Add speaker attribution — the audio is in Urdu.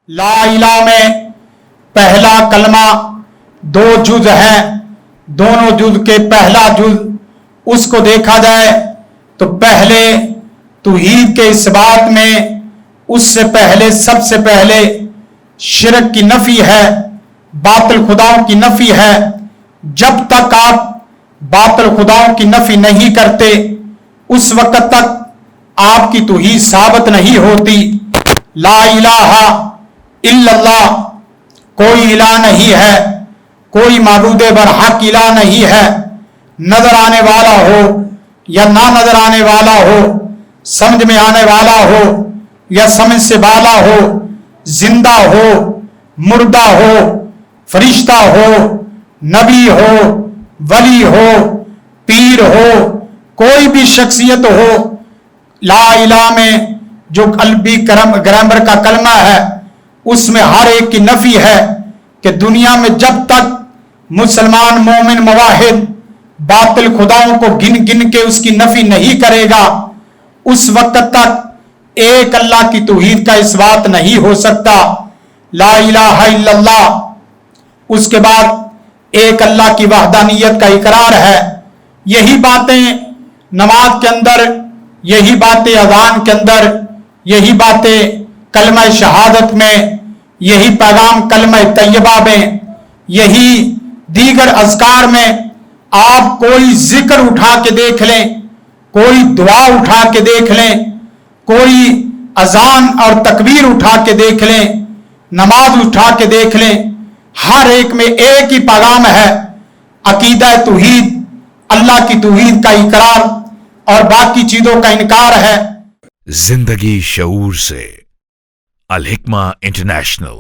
Speaker 1: لا الہ میں پہلا کلمہ دو جز ہے، دونوں جز کے پہلا جز اس کو دیکھا جائے تو پہلے توحید کے اس بات میں اس سے پہلے سب سے پہلے شرک کی نفی ہے، باطل خداؤں کی نفی ہے۔ جب تک آپ باطل خداؤں کی نفی نہیں کرتے اس وقت تک آپ کی توحید ثابت نہیں ہوتی۔ لا الہ الا اللہ، کوئی الہ نہیں ہے، کوئی معبود برحق الہ نہیں ہے، نظر آنے والا ہو یا نہ نظر آنے والا ہو، سمجھ میں آنے والا ہو یا سمجھ سے بالا ہو، زندہ ہو مردہ ہو، فرشتہ ہو، نبی ہو، ولی ہو، پیر ہو، کوئی بھی شخصیت ہو، لا الہ میں جو قلبی گرامر کا کلمہ ہے اس میں ہر ایک کی نفی ہے کہ دنیا میں جب تک مسلمان مومن موحد باطل خداؤں کو گن گن کے اس کی نفی نہیں کرے گا اس وقت تک ایک اللہ کی توحید کا اثبات نہیں ہو سکتا۔ لا الہ الا اللہ، اس کے بعد ایک اللہ کی وحدانیت کا اقرار ہے۔ یہی باتیں نماز کے اندر، یہی باتیں اذان کے اندر، یہی باتیں کلمہ شہادت میں، یہی پیغام کلمہ طیبہ میں، یہی دیگر اذکار میں آپ کوئی ذکر اٹھا کے دیکھ لیں، کوئی دعا اٹھا کے دیکھ لیں، کوئی اذان اور تکبیر اٹھا کے دیکھ لیں، نماز اٹھا کے دیکھ لیں، ہر ایک میں ایک ہی پیغام ہے، عقیدہ توحید، اللہ کی توحید کا اقرار اور باقی چیزوں کا انکار ہے۔
Speaker 2: زندگی شعور سے، الحکمہ انٹرنیشنل۔